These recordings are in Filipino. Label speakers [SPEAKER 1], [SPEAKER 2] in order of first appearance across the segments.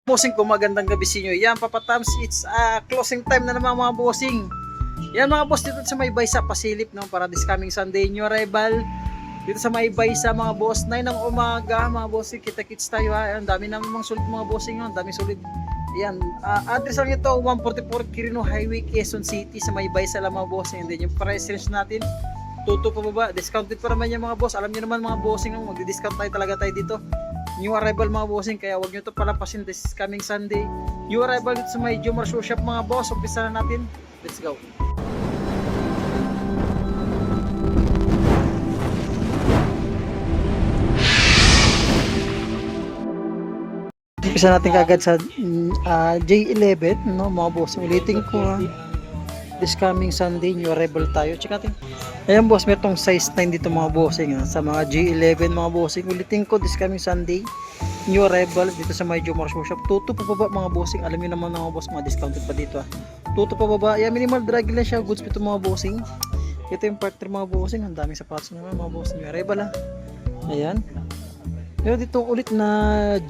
[SPEAKER 1] Bossing ko, magandang gabi sa inyo. Yan, Papa Tams, it's closing time na naman mga bossing. Yan mga boss, dito sa Maybay sa Pasilip, no, para this coming Sunday, new arrival. Dito sa Maybay sa mga boss, 9 ng umaga, mga bossing, kita-kits tayo ha. Ang dami naman mga sulit mga bossing, no? Ang dami sulit. Yan, address lang ito, 144 Quirino Highway, Quezon City, sa Maybay sa mga bossing. And then yung price range natin, 2 pa baba, discounted pa naman yung mga boss. Alam niyo naman mga bossing, no? Magdi-discount talaga tayo dito. New arrival mga bossing, kaya wag nyo ito palampasin this coming Sunday. New arrival dito sa may Jomar Shoe Shop mga boss. Umpisa na natin. Let's go. Umpisa natin kagad sa J11, no mga boss. Ulitin ko ha. This coming Sunday, new arrival tayo. Check natin. Ayan boss, may itong size 9 dito mga bossing ha. Sa mga G11 mga bossing. Ulitin ko, this coming Sunday, new arrival dito sa may Jomar Shoe Shop. 2 pa baba mga bossing. Alam niyo naman mga boss, mga discounted pa dito ha. 2 pa baba. Ayan, minimal drag lang siya. Goods pa ito mga bossing. Ito yung partner mga bossing. Ang daming sapatos naman mga bossing. New arrival ha. Ayan. Meron dito ulit na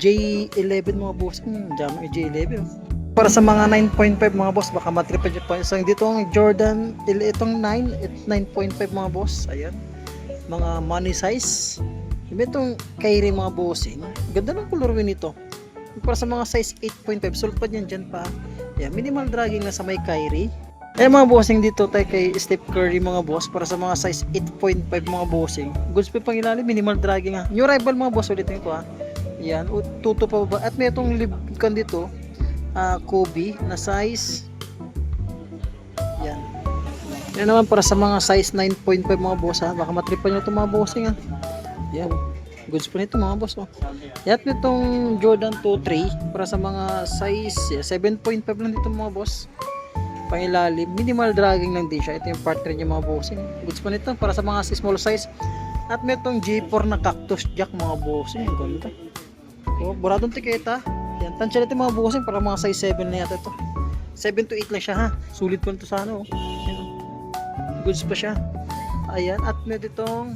[SPEAKER 1] J11 mga bossing. Diyan J11 oh. Para sa mga 9.5 mga boss, baka matripan nyo pa. So, dito ang Jordan, itong 9, 9.5 mga boss. Ayan. Mga money size. Itong Kyrie mga bossing. Ganda ng colorway nito. Para sa mga size 8.5, sulit pa dyan pa. Ayan, minimal dragging na sa may Kyrie. Ayan mga bossing dito tayo kay Steph Curry mga boss. Para sa mga size 8.5 mga bossing. Goods pa pang ilalim, minimal dragging ha. New rival mga boss, ulit ito ha. Ayan, tuto pa ba. At may itong libkan dito. Kobe na size yan. Yan naman para sa mga size 9.5 mga boss ha. Baka matripan nyo ito mga bossing ha. Yan. Goods pa nito mga boss oh. Yan itong Jordan 2.3 para sa mga size 7.5 lang dito mga boss. Pangilalim. Minimal dragging lang din siya. Ito yung partner niya mga bossing. Goods pa nito para sa mga small size. At may itong G4 na cactus jack mga bossing. Ang ganda. Oh, buradong tiketa. Yan, tansya natin mga bossing para mga size 7 na yata ito. 7 to 8 lang siya ha. Sulit pa ito sa ano. Yan. Goods pa siya. Ayan, at meron ditong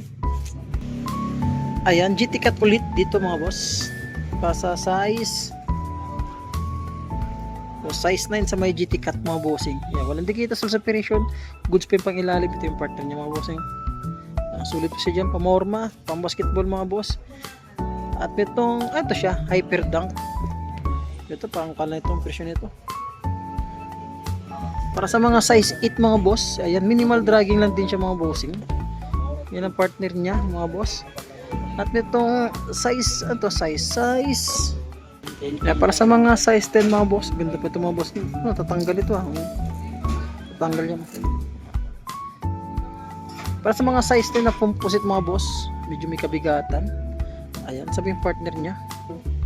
[SPEAKER 1] ayan, GT cut ulit dito mga boss. Pa sa size size 9 sa may GT cut mga bossing. Yan, walang dikita sa separation. Goods pa yung pang ilalim. Ito yung partner niya mga bossing. Sulit pa siya dyan. Pamorma, pang basketball mga boss. At itong, ito siya, hyper dunk. Ito parang kala itong presyo nito. Para sa mga size 8 mga boss, ayan, minimal dragging lang din siya mga bossing. Yan ang partner niya mga boss. At itong size, ito size ayan, para sa mga size 10 mga boss, ganda pa ito mga boss. Tatanggal ito ha. Tatanggal yan. Para sa mga size 10 na composite mga boss, medyo may kabigatan. Ayan, sabi yung partner niya.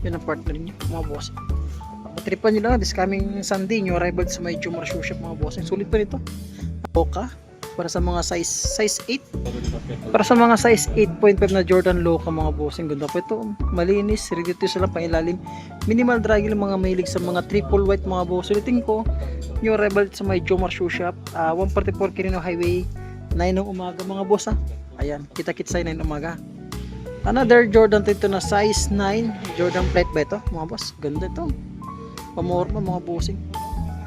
[SPEAKER 1] Yan ang partner niya mga boss. Tripan nyo lang this coming Sunday, new arrival sa may Jomar Shoe Shop mga boss. Sulit pa nito. Loka para sa mga size 8. Para sa mga size 8.5 na Jordan Loka mga boss. Ganda pa ito. Malinis, ready to sila pang ilalim. Minimal dragging lang mga mahilig sa mga triple white mga boss. Sulitin ko, new arrival sa may Jomar Shoe Shop, 144 Quirino Highway, 9 ng umaga mga boss ha. Ayan, kita-kits sa 9 ng umaga. Another Jordan dito na size 9, Jordan plate ba ito mga boss? Ganda ito. Pamorma mga bossing.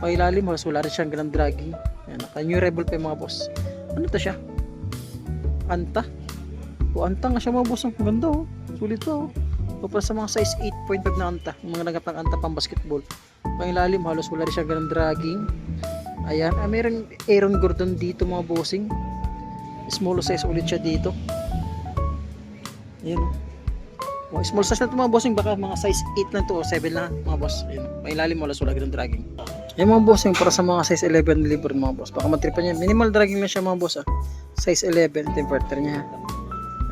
[SPEAKER 1] Pailalim, halos wala rin siyang ganang dragging. Ayan, naka-new rebel pa yung mga boss. Ano to siya? Anta? O anta nga siya mga boss. Ang ganda oh. Sulit to oh. O para sa mga size 8.5 na anta. Yung mga nagatang anta pang basketball. Pailalim, halos wala rin siyang ganang dragging. Ayan, mayroong Aaron Gordon dito mga bossing. Small size ulit siya dito. Ayan oh. Small size na ito mga bossing, baka mga size 8 lang to o 7 lang mga boss. Ayun, mailalim mo, wala ng dragging. Yung mga bossing para sa mga size 11 deliver mga boss, baka matripan niya. Minimal dragging lang siya mga boss ah. Size 11, temperature niya.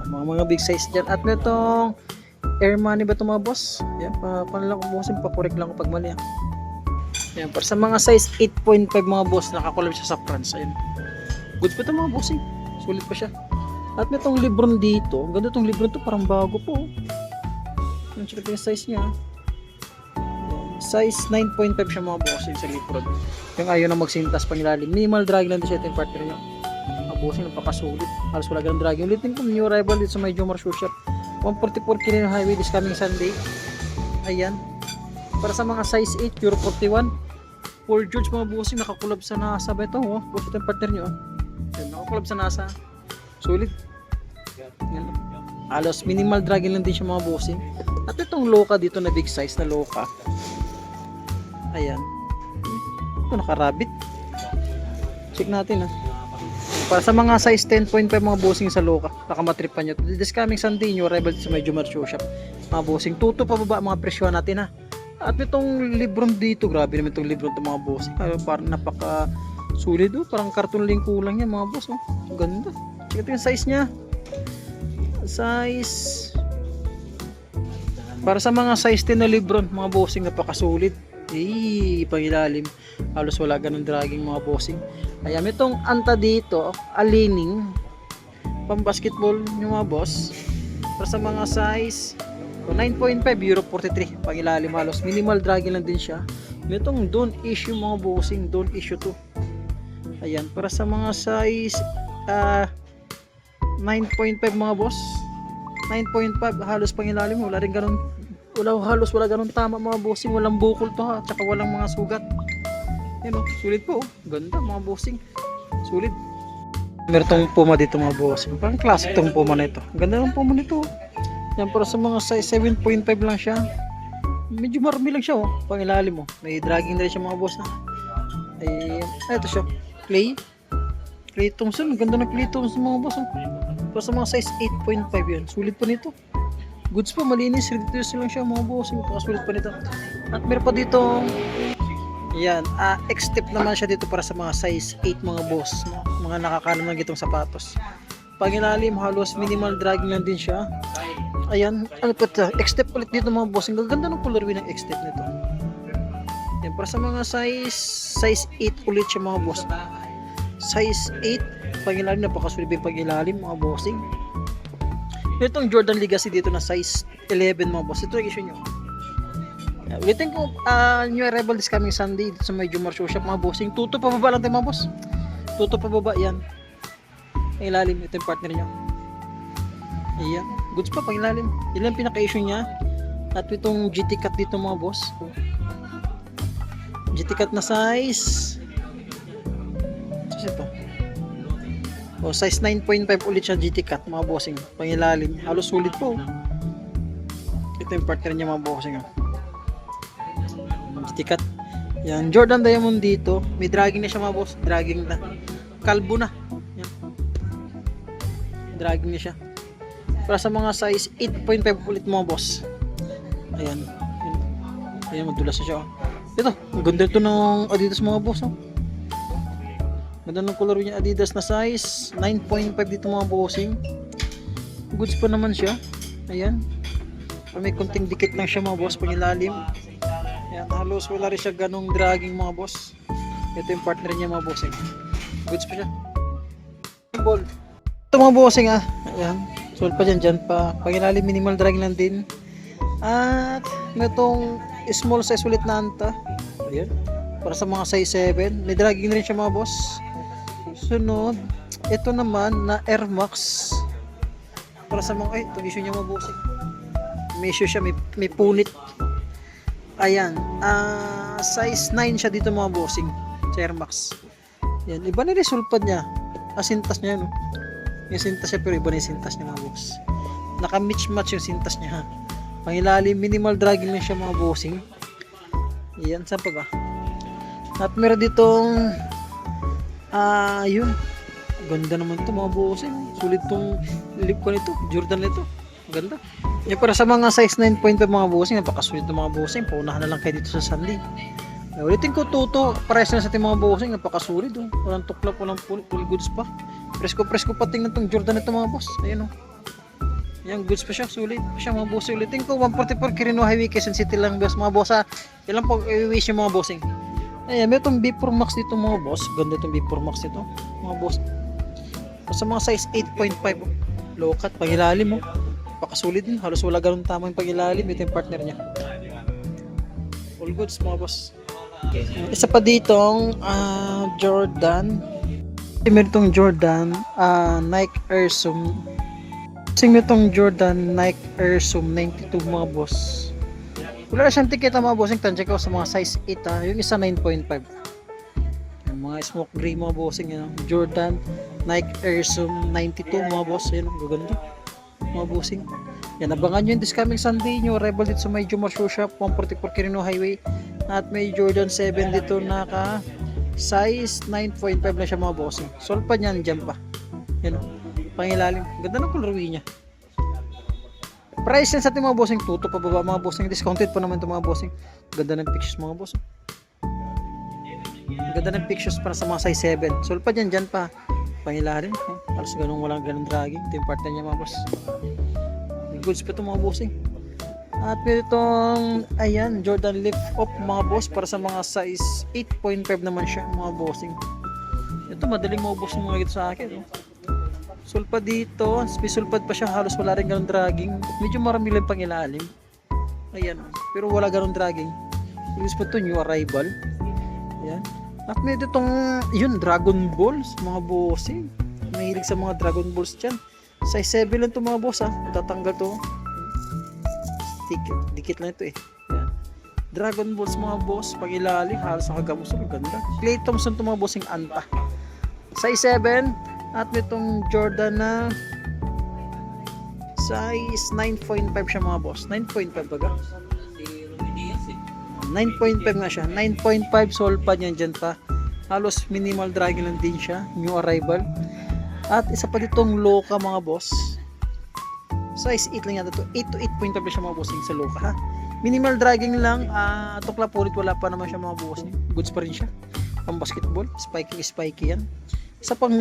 [SPEAKER 1] Mga big size dyan. At nitong Air Money ba ito mga boss? Yan, paano lang ko bossing, pakorek lang ko pag mali ah. Yan, para sa mga size 8.5 mga boss, nakakulab siya sa France. Ayun. Good pa ito mga bossing. Sulit pa siya. At may itong Lebron dito. Ganda itong Lebron ito, parang bago po. Yung check yung size niya. Size 9.5 siya mga bossing sa Lebron. Yung ayaw na magsintas pangilalim. Minimal drag lang din siya yung partner niya. Mga bossing, napakasulit. Halos wala ganang drag. Yung ulitin ko, new arrival dito sa may Jomar Shoe Shop. 144 Quirino Highway this coming Sunday. Ayan. Para sa mga size 8, Euro 41. Paul George mga bossing, nakakulab sa NASA ba ito? Oh, boss ito yung partner nyo. Oh. Yan, nakakulab sa NASA. Solid. Yan. Halos minimal dragging lang din siya mga bossing. At itong Loka dito na big size na Loka. Ayan. Ito nakarabit. Check natin ha. Para sa mga size 10.5 mga bossing sa Loka, nakamatripan nyo. This coming Sunday nyo, arrival sa medyo Marcio Shop. Mga bossing, tuto pa baba mga presyo natin ha. At itong libron dito, grabe naman itong libron itong mga bossing. Parang napaka sulit oh. Parang karton lang kulang yan mga boss oh. Ganda. Check ito yung size nya. Size. Para sa mga size 10 na libron, mga bossing, napakasulit. Pangilalim. Halos wala ganun dragging mga bossing. Ayan, itong anta dito, alining. Pang basketball yung mga boss. Para sa mga size 9.5, Euro 43. Pangilalim halos. Minimal dragging lang din siya. Itong don't issue mga bossing. Don't issue to. Ayan, para sa mga size 9.5 mga boss. 9.5 halos pangilalim. Wala rin ganun. Halos wala ganun tama mga bossing. Walang bukol to ha. Tsaka walang mga sugat. Yan o. Sulit po. Ganda mga bossing. Sulit. Meron tong Puma dito mga bossing. Parang classic tong Puma na ito. Ganda ng Puma nito. Yan, para sa mga size 7.5 lang siya. Medyo marami lang siya oh. Pangilalim mo. May dragging na rin siya mga boss na. Ito siya. Clay Thompson. Ganda ng Clay Thompson mga boss oh. Para sa mga size 8.5 yan. Sulit pa nito. Goods pa, malinis. Reduce lang siya mga boss. Sulit pa nito. At meron pa dito. Yan. X-step naman siya dito para sa mga size 8 mga boss. No? Mga nakakalam ng gitong sapatos. Pangilalim, halos minimal dragging lang din siya. Ayan, ano pa ito? X-step ulit dito mga boss. Ang ganda ng colorway ng X-step nito. Yan, para sa mga size 8 ulit siya mga boss. Size 8, pangilalim, napakasulit yung pangilalim mga bossing. Itong Jordan Legacy dito na size 11 mga boss. Ito yung issue nyo. Ulitin ko, new arrival this coming Sunday dito sa medyo Marcio Shop mga bossing. Tuto pa baba lang tayo mga boss. Tuto pa baba, yan. Pangilalim, ito yung partner nyo. Ayan, goods pa pangilalim. Ilan pinaka-issue niya. At itong GT cut dito mga boss. GT cut na size. Ito. Size 9.5 ulit siya GT cut mga bossing. Pangilalim. Halos sulit po. Ito yung partner niya mga bossing. GT cut. Yan, Jordan Diamond dito. May dragging na siya mga boss. Dragging na. Kalbo na. Yan. Dragging na siya. Para sa mga size 8.5 ulit mga boss. Ayan. Ayan, madulas na siya. Ito, ang ganda ito ng Adidas mga boss. Ganda ng color niya Adidas na size 9.5 dito mga bossing. Goods pa naman siya. Ayan. May konting dikit lang siya mga boss pag ilalim. Ayan, halos wala rin siya ganong dragging mga boss. Ito yung partner niya mga bossing. Goods pa siya. Ball. Ito mga bossing Ayan. Sold pa dyan pa. Pag ilalim minimal dragging lang din. At may itong small size ulit na anta. Ayan. Para sa mga size 7. May dragging na rin siya mga boss. Sunod. Ito naman na Air Max. Para sa mga ito issue niya mga bossing. May issue siya. May punit. Ayan. Size 9 siya dito mga bossing. Sa Air Max. Yan. Iba na resulpad niya. Sintas niya no. Yung sintas niya pero iba na yung sintas niya mga boss. Naka-match yung sintas niya. Pangilalim, minimal dragging lang siya mga bossing. Yan, saan pa ba? At meron ditong yun. Ganda naman to mga bossing. Sulit tong lip ko nito. Jordan nito. Ganda. Yan para sa mga size 9.5 mga bossing. Napakasulit ng mga bossing. Paunahan na lang kayo dito sa Sunday. Ulitin ko tuto. Pares na sa ating mga bossing. Napakasulit. Walang tuklap, walang full goods pa. Presko pa tingnan tong Jordan nito mga boss. Ayan Yan, goods pa siya. Sulit pa siya mga boss. Ulitin ko 144 Quirino Highway Quezon City lang boss mga boss Ilan po i-wish yung mga bossing. Ayan, may itong B4 Max dito mga boss. Ganda itong B4 Max dito mga boss. Sa mga size 8.5 low cut, pangilalim pakasulit din. Halos wala ganun tama yung pangilalim. Ito yung partner niya. All goods mga boss. Isa pa ditong Jordan. Meron itong Jordan Nike Air Zoom. Meron itong Jordan Nike Air Zoom 92 mga boss. Wala na siyang tiketa mga bossing. Tansya ko sa mga size 8 ha. Yung isa 9.5. Yung mga smoke gray mga bossing. Yan, Jordan Nike Air Zoom 92 mga boss. Yan, gaganda mga bossing. Yan, abangan nyo yung this coming Sunday nyo. Rebel dito sa may Jomar Shoe Shop 144 Quirino Highway. At may Jordan 7 dito naka size 9.5 na siya mga bossing. Sol pa niyan dyan pa. Yan, pangilalim. Ganda ng colorway niya. Price yan sa ating mga bossing. Tuto pa baba mga bossing. Discounted pa naman ito mga bossing. Ganda ng pictures mga bossing. Ganda ng pictures para sa mga size 7. Sol pa dyan pa. Pangilalim. Alas ganun, walang ganun dragging. Ito yung partner niya mga boss. Goods pa ito mga bossing. At meron itong, ayan, Jordan Lift Up mga boss. Para sa mga size 8.5 naman siya mga bossing. Ito madaling maubos ng mga ito sa akin. Sulpad dito, sulpad pa siya, halos wala rin ganun dragging. Medyo marami lang pang ilalim. Ayan, pero wala ganun dragging. Use pa ito, new arrival. Ayan. At meron itong, yun, Dragon Balls, mga bossing. Mahilig sa mga Dragon Balls dyan. Size 7 lang ito mga boss ha. Tatanggal to. Dikit lang ito eh. Ayan. Dragon Balls mga boss, pag ilalim, halos nakagamos. Ganda. Clay Thompson ito mga bossing anta. Size 7. At nitong Jordan na size 9.5 siya mga boss. 9.5 baga? 9.5 nga siya. 9.5 sol pa niyan dyan pa. Halos minimal dragging lang din siya. New arrival. At isa pa ditong Loka mga boss. Size 8 lang yata to. 8 to 8.5 siya mga boss sa Loka ha. Minimal dragging lang. Tukla pulit wala pa naman siya mga boss. Goods pa rin siya. Pang basketball. Spiky yan. Isa pang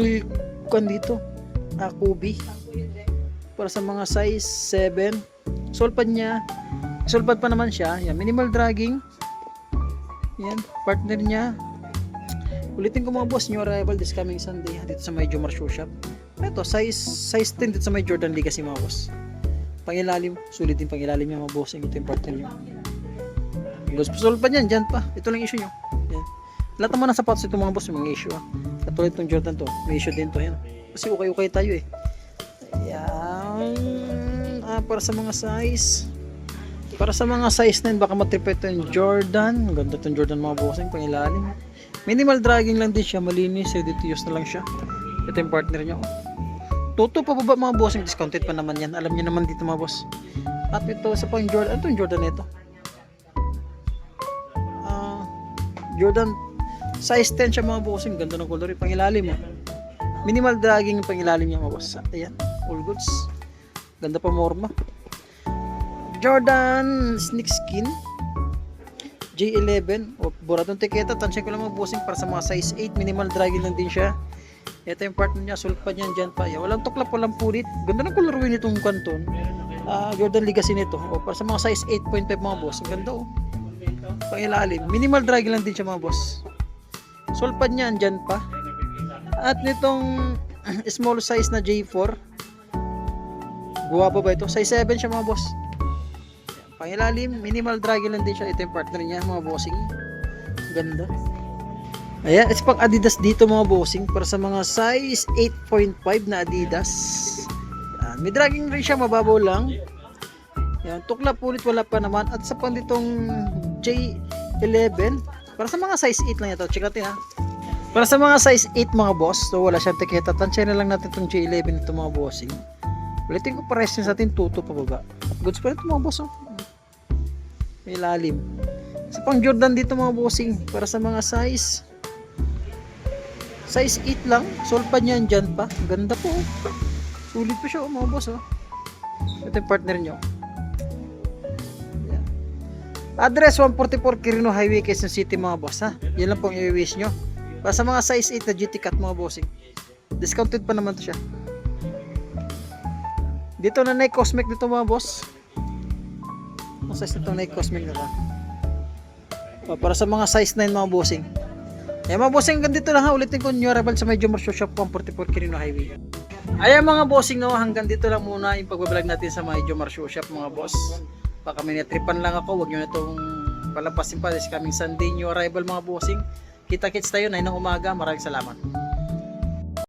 [SPEAKER 1] kuan dito, Kobe. Para sa mga size 7. Sulpad pa naman siya. Yan, minimal dragging. Yan, partner niya. Ulitin ko mga boss, new arrival this coming Sunday dito sa may Jomar Shoe Shop. Ito, size 10 dito sa may Jordan Legacy mga boss. Pangilalim, sulit din pangilalim niya mga boss. Ito yung partner niya. Sulpad niyan, dyan pa. Ito lang issue niyo. Yan. Lahat naman ng sapatos ito mga boss, yung mga issue. Katulad itong Jordan to, may issue din to. Yan. Kasi ukay-ukay tayo eh. Ayan. Para sa mga size 9, baka matrip ito yung Jordan. Ang ganda itong Jordan mga bossing, pangilalim. Minimal dragging lang din siya, malinis, ready to use na lang siya. Ito yung partner niya. Toto pa baba mga bossing, discounted pa naman yan. Alam niyo naman dito mga boss. At ito sa pang Jordan, ito yung Jordan nito. Jordan size 10 siya mga bossing, ganda ng color, pangilalim mo. Minimal dragging yung pangilalim niya mga boss. Ayan, all goods. Ganda pa morma. Jordan Sneak Skin J11 o buratong tiketa, tansya ko lang mga bossing para sa mga size 8, minimal dragging lang din siya. Ito yung partner niya, sulpad niyan dyan pa. Walang tuklap, walang pulit. Ganda ng colorway nitong kanton. Jordan Legacy nito. O para sa mga size 8.5 mga boss. Ang ganda oh. Pangilalim. Minimal dragging lang din siya mga boss. Sulpad niyan dyan pa. At nitong small size na J4. Guwapo ba ito? Size 7 siya mga boss. Pangilalim, minimal dragging lang din siya. Ito yung partner niya mga bossing. Ganda. Ayan, it's pang Adidas dito mga bossing para sa mga size 8.5 na Adidas. Yan, may dragging rin siya, mababaw lang. Yan, tukla pulit wala pa naman. At sa pang ditong J11 para sa mga size 8 lang ito. Check natin ha. Para sa mga size 8 mga boss, so wala siyang tiketa. Tansya na lang natin itong J11 ito mga bossing. Ulitin ko pares sa atin, tuto pa baba. Goods pa rin ito mga boss. Oh. May lalim. Sa pang Jordan dito mga bossing para sa mga size 8 lang. Sulpad niyan dyan pa. Ganda po. Sulit pa siya mga boss. Oh. Ito yung partner nyo. Yan. Address 144 Quirino Highway, Quezon City mga boss ha. Yan lang pong i-wish nyo. Para sa mga size 8 na GT Cut mga bossing. Discounted pa naman to siya. Dito na Nike Cosmic dito mga boss. Ang size nito Nike Cosmic na ba? Para sa mga size 9 mga bossing. Ayan mga bossing, hanggang dito lang ha. Ulitin ko, new arrival sa may Jomar Shoe Shop 144 Quirino Highway. Ayan mga bossing, no, hanggang dito lang muna yung pagbablog natin sa may Jomar Shoe Shop mga boss. Baka may natripan lang ako, wag nyo na itong palampasin pa this coming Sunday, new arrival mga bossing. Kita-kits tayo 9 ng umaga. Maraming salamat.